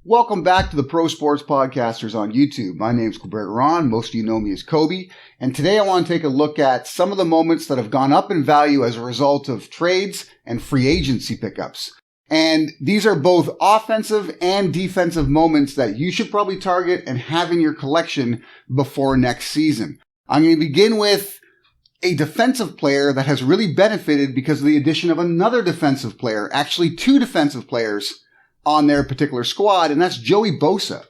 Welcome back to the Pro Sports Podcasters on YouTube. My name's Gilbert Ron. Most of you know me as Kobe. And today I want to take a look at some of the moments that have gone up in value as a result of trades and free agency pickups. And these are both offensive and defensive moments that you should probably target and have in your collection before next season. I'm going to begin with a defensive player that has really benefited because of the addition of another defensive player, actually two defensive players on their particular squad, and that's Joey Bosa.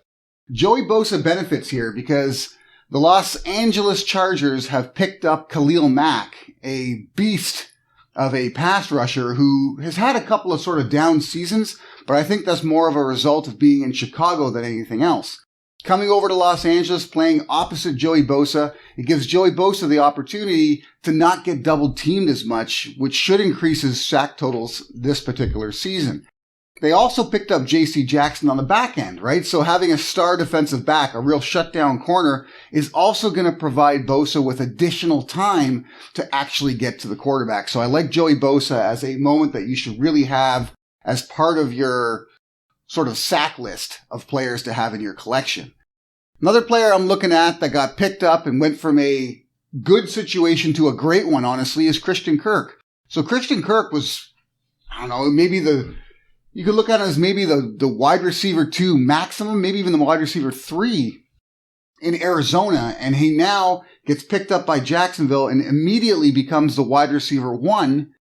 Joey Bosa benefits here because the Los Angeles Chargers have picked up Khalil Mack, a beast of a pass rusher who has had a couple of sort of down seasons, but I think that's more of a result of being in Chicago than anything else. Coming over to Los Angeles, playing opposite Joey Bosa, it gives Joey Bosa the opportunity to not get double teamed as much, which should increase his sack totals this particular season. They also picked up J.C. Jackson on the back end, right? So having a star defensive back, a real shutdown corner, is also going to provide Bosa with additional time to actually get to the quarterback. So I like Joey Bosa as a moment that you should really have as part of your sort of sack list of players to have in your collection. Another player I'm looking at that got picked up and went from a good situation to a great one, honestly, is Christian Kirk. So Christian Kirk was, I don't know, you could look at it as maybe the wide receiver 2 maximum, maybe even the wide receiver 3 in Arizona. And he now gets picked up by Jacksonville and immediately becomes the wide receiver 1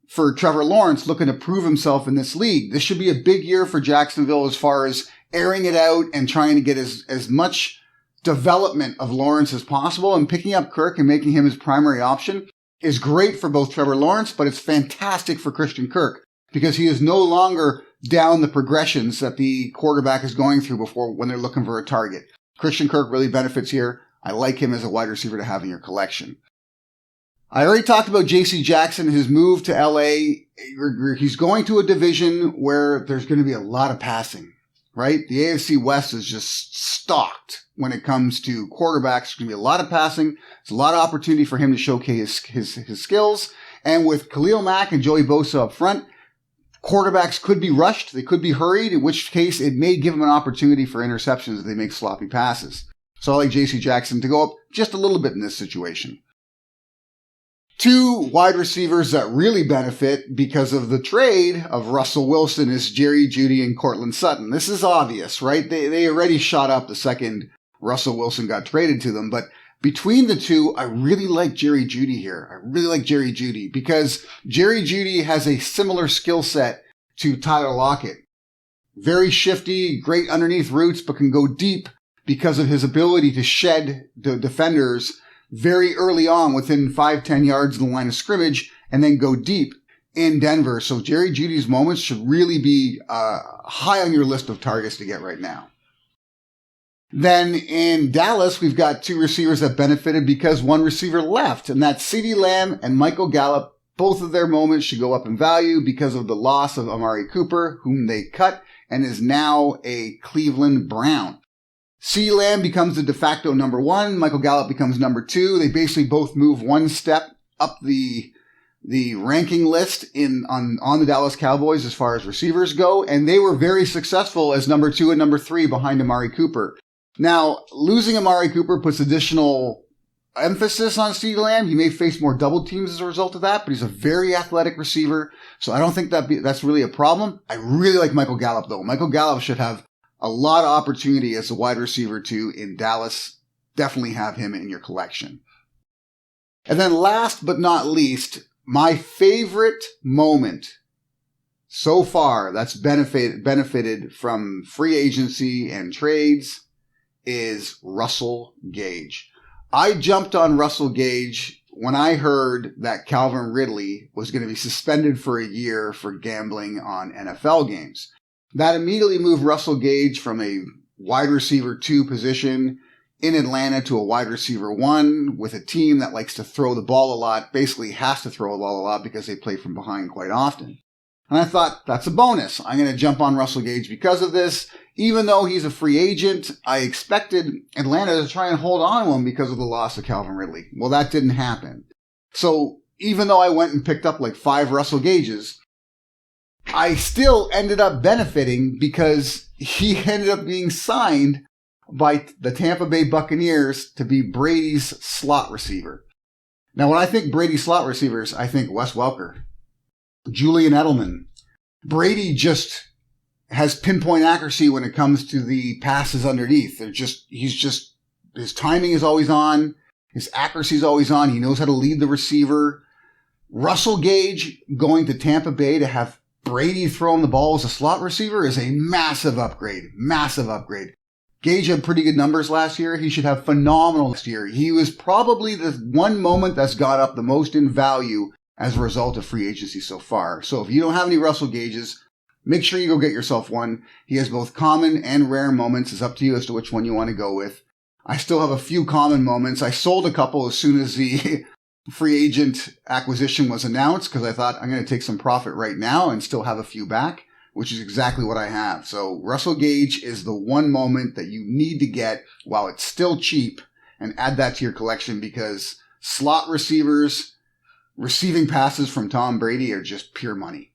for Trevor Lawrence, looking to prove himself in this league. This should be a big year for Jacksonville as far as airing it out and trying to get as much development of Lawrence as possible. And picking up Kirk and making him his primary option is great for both Trevor Lawrence, but it's fantastic for Christian Kirk, because he is no longer down the progressions that the quarterback is going through before when they're looking for a target. Christian Kirk really benefits here. I like him as a wide receiver to have in your collection. I already talked about J.C. Jackson, his move to L.A. He's going to a division where there's going to be a lot of passing, right? The AFC West is just stocked when it comes to quarterbacks. There's going to be a lot of passing. There's a lot of opportunity for him to showcase his skills. And with Khalil Mack and Joey Bosa up front, quarterbacks could be rushed, they could be hurried, in which case it may give them an opportunity for interceptions if they make sloppy passes. So I like J.C. Jackson to go up just a little bit in this situation. Two wide receivers that really benefit because of the trade of Russell Wilson is Jerry Jeudy and Courtland Sutton. This is obvious, right? They already shot up the second Russell Wilson got traded to them, but between the two, I really like Jerry Jeudy here. I really like Jerry Jeudy because Jerry Jeudy has a similar skill set to Tyler Lockett. Very shifty, great underneath routes, but can go deep because of his ability to shed the defenders very early on within 5-10 yards of the line of scrimmage and then go deep in Denver. So Jerry Jeudy's moments should really be high on your list of targets to get right now. Then in Dallas, we've got two receivers that benefited because one receiver left, and that's CeeDee Lamb and Michael Gallup. Both of their moments should go up in value because of the loss of Amari Cooper, whom they cut and is now a Cleveland Brown. CeeDee Lamb becomes the de facto number 1. Michael Gallup becomes number 2. They basically both move one step up the ranking list on the Dallas Cowboys as far as receivers go, and they were very successful as number 2 and number 3 behind Amari Cooper. Now, losing Amari Cooper puts additional emphasis on CeeDee Lamb. He may face more double teams as a result of that, but he's a very athletic receiver, so I don't think that's really a problem. I really like Michael Gallup, though. Michael Gallup should have a lot of opportunity as a wide receiver, too, in Dallas. Definitely have him in your collection. And then last but not least, my favorite moment so far that's benefited from free agency and trades is Russell Gage. I jumped on Russell Gage when I heard that Calvin Ridley was going to be suspended for a year for gambling on NFL games. That immediately moved Russell Gage from a wide receiver 2 position in Atlanta to a wide receiver 1 with a team that likes to throw the ball a lot, basically has to throw the ball a lot because they play from behind quite often. And I thought, that's a bonus. I'm going to jump on Russell Gage because of this. Even though he's a free agent, I expected Atlanta to try and hold on to him because of the loss of Calvin Ridley. Well, that didn't happen. So even though I went and picked up like 5 Russell Gages, I still ended up benefiting because he ended up being signed by the Tampa Bay Buccaneers to be Brady's slot receiver. Now, when I think Brady slot receivers, I think Wes Welker, Julian Edelman. Brady just has pinpoint accuracy when it comes to the passes underneath. His timing is always on. His accuracy is always on. He knows how to lead the receiver. Russell Gage going to Tampa Bay to have Brady throwing the ball as a slot receiver is a massive upgrade. Massive upgrade. Gage had pretty good numbers last year. He should have phenomenal next year. He was probably the one moment that's got up the most in value as a result of free agency so far. So if you don't have any Russell Gages, make sure you go get yourself one. He has both common and rare moments. It's up to you as to which one you want to go with. I still have a few common moments. I sold a couple as soon as the free agent acquisition was announced because I thought I'm going to take some profit right now and still have a few back, which is exactly what I have. So Russell Gage is the one moment that you need to get while it's still cheap, and add that to your collection because slot receivers receiving passes from Tom Brady are just pure money.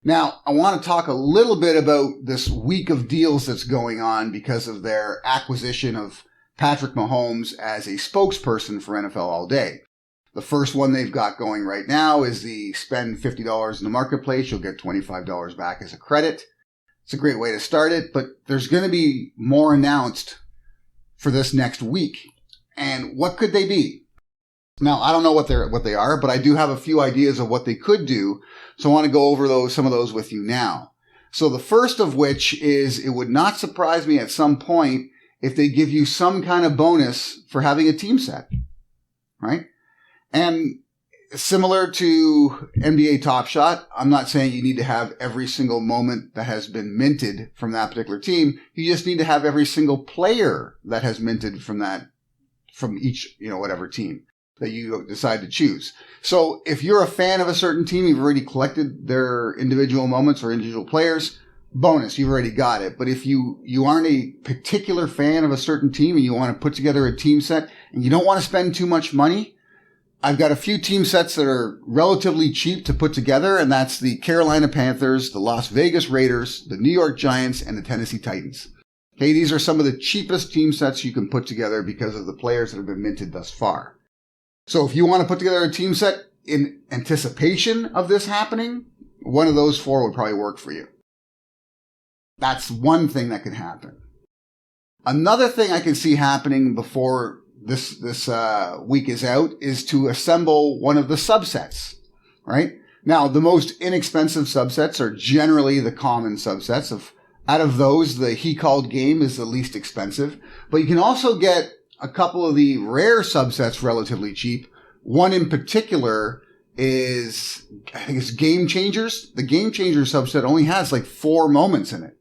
Now, I want to talk a little bit about this week of deals that's going on because of their acquisition of Patrick Mahomes as a spokesperson for NFL All Day. The first one they've got going right now is the spend $50 in the marketplace. You'll get $25 back as a credit. It's a great way to start it, but there's going to be more announced for this next week. And what could they be? Now, I don't know what they are, but I do have a few ideas of what they could do. So I want to go over some of those with you now. So the first of which is it would not surprise me at some point if they give you some kind of bonus for having a team set, right? And similar to NBA Top Shot, I'm not saying you need to have every single moment that has been minted from that particular team. You just need to have every single player that has minted from each, whatever team that you decide to choose. So if you're a fan of a certain team, you've already collected their individual moments or individual players, bonus, you've already got it. But if you aren't a particular fan of a certain team and you want to put together a team set and you don't want to spend too much money, I've got a few team sets that are relatively cheap to put together, and that's the Carolina Panthers, the Las Vegas Raiders, the New York Giants, and the Tennessee Titans. Okay, these are some of the cheapest team sets you can put together because of the players that have been minted thus far. So if you want to put together a team set in anticipation of this happening, one of those four would probably work for you. That's one thing that could happen. Another thing I can see happening before this week is out is to assemble one of the subsets, right? Now, the most inexpensive subsets are generally the common subsets. Out of those, the He Called Game is the least expensive, but you can also get a couple of the rare subsets relatively cheap. One in particular is, I think it's Game Changers. The Game Changer subset only has like 4 moments in it.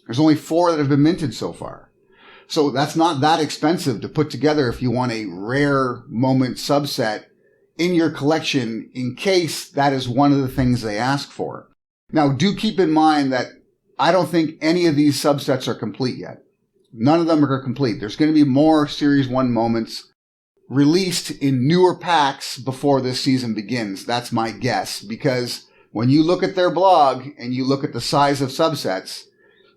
There's only 4 that have been minted so far. So that's not that expensive to put together if you want a rare moment subset in your collection in case that is one of the things they ask for. Now, do keep in mind that I don't think any of these subsets are complete yet. None of them are complete. There's going to be more Series 1 moments released in newer packs before this season begins. That's my guess, because when you look at their blog and you look at the size of subsets,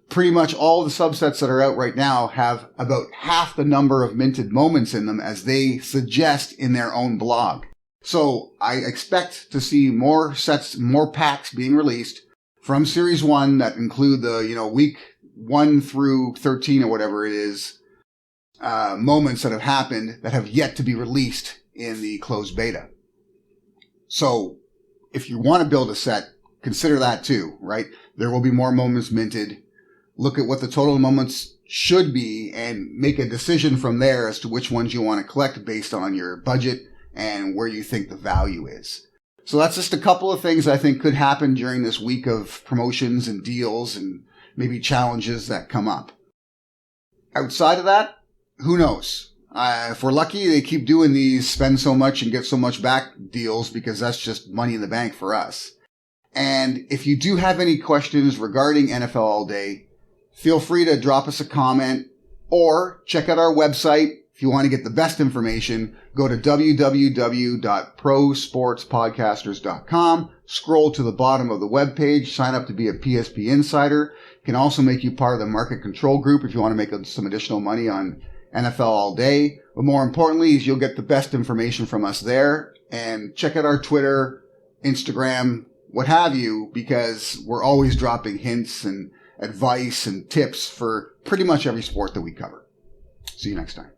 pretty much all the subsets that are out right now have about half the number of minted moments in them as they suggest in their own blog. So I expect to see more sets, more packs being released from Series 1 that include the, week 1 through 13 or whatever it is, moments that have happened that have yet to be released in the closed beta. So if you want to build a set, consider that too, right? There will be more moments minted. Look at what the total moments should be and make a decision from there as to which ones you want to collect based on your budget and where you think the value is. So that's just a couple of things I think could happen during this week of promotions and deals and maybe challenges that come up. Outside of that, who knows? If we're lucky, they keep doing these spend so much and get so much back deals because that's just money in the bank for us. And if you do have any questions regarding NFL All Day, feel free to drop us a comment or check out our website If you want to get the best information, go to www.prosportspodcasters.com, scroll to the bottom of the webpage, sign up to be a PSP Insider. It can also make you part of the market control group if you want to make some additional money on NFL all day. But more importantly is you'll get the best information from us there. And check out our Twitter, Instagram, what have you, because we're always dropping hints and advice and tips for pretty much every sport that we cover. See you next time.